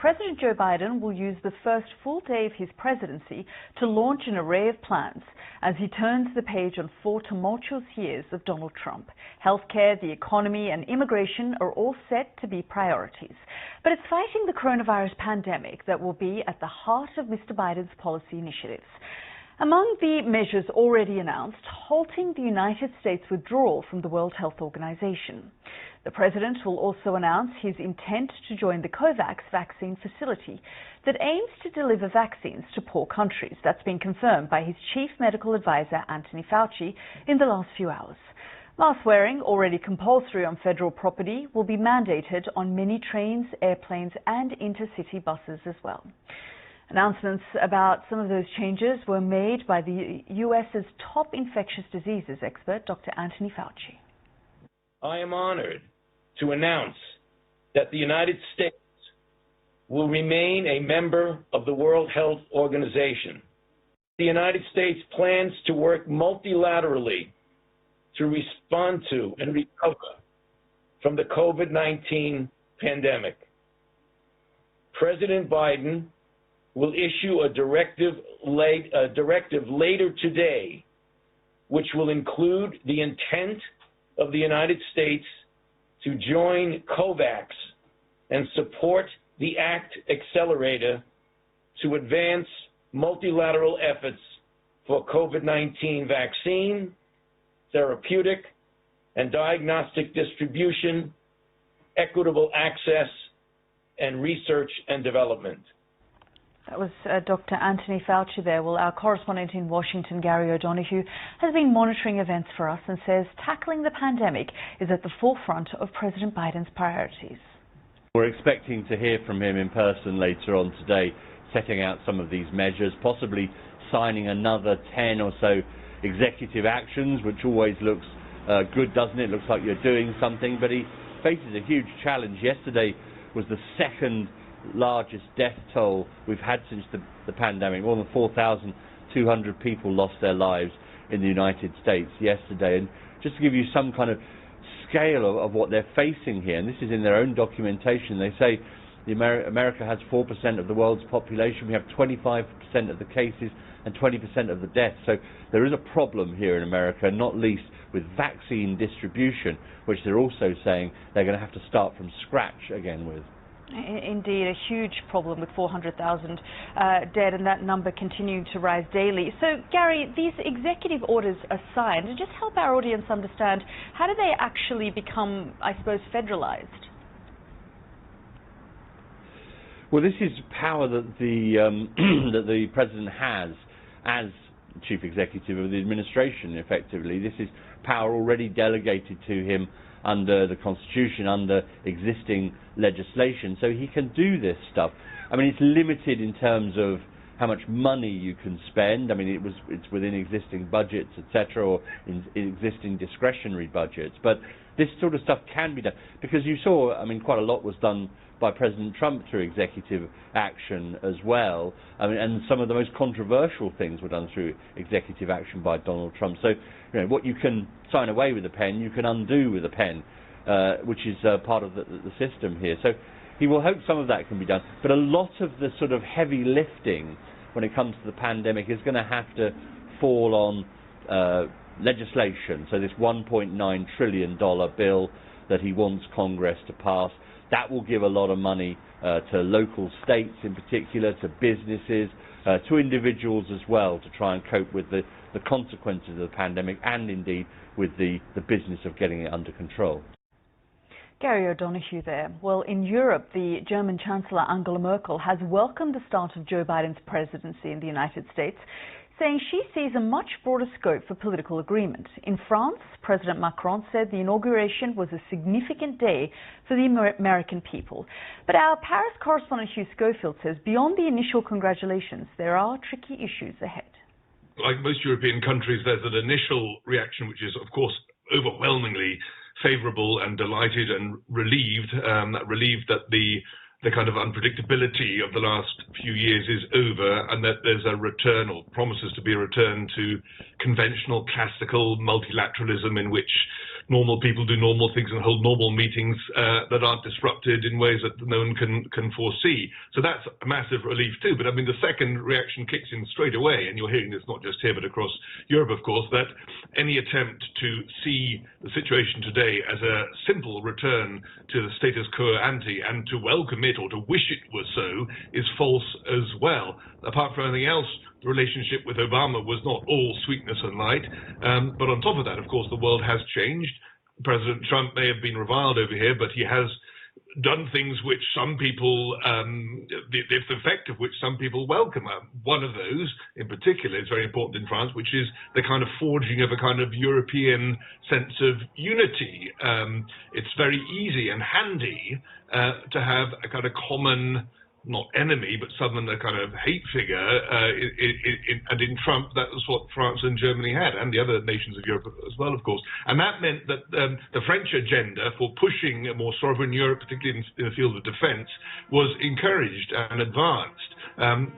President Joe Biden will use the first full day of his presidency to launch an array of plans as he turns the page on 4 tumultuous years of Donald Trump. Healthcare, the economy and immigration are all set to be priorities. But it's fighting the coronavirus pandemic that will be at the heart of Mr. Biden's policy initiatives. Among the measures already announced, halting the United States withdrawal from the World Health Organization. The president will also announce his intent to join the COVAX vaccine facility that aims to deliver vaccines to poor countries. That's been confirmed by his chief medical advisor, Anthony Fauci, in the last few hours. Mask wearing, already compulsory on federal property, will be mandated on many trains, airplanes and intercity buses as well. Announcements about some of those changes were made by the U.S.'s top infectious diseases expert, Dr. Anthony Fauci. I am honored to announce that the United States will remain a member of the World Health Organization. The United States plans to work multilaterally to respond to and recover from the COVID-19 pandemic. President Biden will issue a directive later today, which will include the intent of the United States to join COVAX and support the ACT Accelerator to advance multilateral efforts for COVID-19 vaccine, therapeutic, and diagnostic distribution, equitable access, and research and development. That was Dr. Anthony Fauci there. Well, our correspondent in Washington, Gary O'Donoghue, has been monitoring events for us and says tackling the pandemic is at the forefront of President Biden's priorities. We're expecting to hear from him in person later on today, setting out some of these measures, possibly signing another 10 or so executive actions, which always looks good, doesn't it? Looks like you're doing something, but he faces a huge challenge. Yesterday was the second largest death toll we've had since the pandemic. More than 4,200 people lost their lives in the United States yesterday. And just to give you some kind of scale of what they're facing here, and this is in their own documentation, they say America has 4% of the world's population. We have 25% of the cases and 20% of the deaths. So there is a problem here in America, not least with vaccine distribution, which they're also saying they're going to have to start from scratch again with. Indeed, a huge problem with 400,000 dead, and that number continuing to rise daily. So, Gary, these executive orders are signed. To just help our audience understand, how do they actually become, I suppose, federalized? Well, this is power that the that the president has as chief executive of the administration. Effectively, this is power already delegated to him under the Constitution, under existing legislation, so he can do this stuff. I mean, it's limited in terms of how much money you can spend. I mean, it's within existing budgets, etc., or in existing discretionary budgets. But this sort of stuff can be done because you saw, I mean, quite a lot was done by President Trump through executive action as well. I mean, and some of the most controversial things were done through executive action by Donald Trump. So, you know, what you can sign away with a pen, you can undo with a pen, which is part of the system here. So he will hope some of that can be done. But a lot of the sort of heavy lifting when it comes to the pandemic is going to have to fall on legislation. So this $1.9 trillion bill that he wants Congress to pass, that will give a lot of money to local states in particular, to businesses, to individuals as well, to try and cope with the consequences of the pandemic and indeed with the business of getting it under control. Gary O'Donoghue there. Well, in Europe, the German Chancellor Angela Merkel has welcomed the start of Joe Biden's presidency in the United States, saying she sees a much broader scope for political agreement. In France, President Macron said the inauguration was a significant day for the American people. But our Paris correspondent Hugh Schofield says beyond the initial congratulations, there are tricky issues ahead. Like most European countries, there's an initial reaction which is, of course, overwhelmingly favourable and delighted and relieved that the kind of unpredictability of the last few years is over, and that there's a return, or promises to be a return, to conventional classical multilateralism in which normal people do normal things and hold normal meetings that aren't disrupted in ways that no one can foresee. So that's a massive relief too. But I mean, the second reaction kicks in straight away, and you're hearing this not just here but across Europe, of course, that any attempt to see the situation today as a simple return to the status quo ante and to welcome it or to wish it were so is false as well. Apart from anything else, the relationship with Obama was not all sweetness and light. But on top of that, of course, the world has changed. President Trump may have been reviled over here, but he has done things which some people, the effect of which some people welcome. One of those, in particular, is very important in France, which is the kind of forging of a kind of European sense of unity. It's very easy and handy to have a kind of common, not enemy, but someone, a kind of hate figure, and in Trump, that was what France and Germany had, and the other nations of Europe as well, of course. And that meant that the French agenda for pushing a more sovereign Europe, particularly in the field of defense, was encouraged and advanced.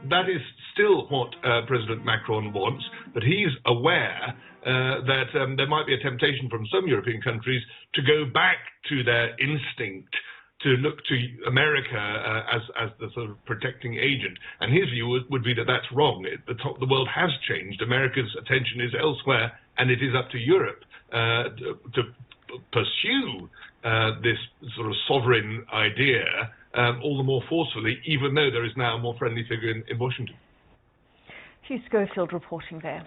That is still what President Macron wants, but he's aware that there might be a temptation from some European countries to go back to their instinct to look to America as the sort of protecting agent. And his view would be that that's wrong. The world has changed. America's attention is elsewhere, and it is up to Europe to pursue this sort of sovereign idea all the more forcefully, even though there is now a more friendly figure in Washington. Hugh Schofield reporting there.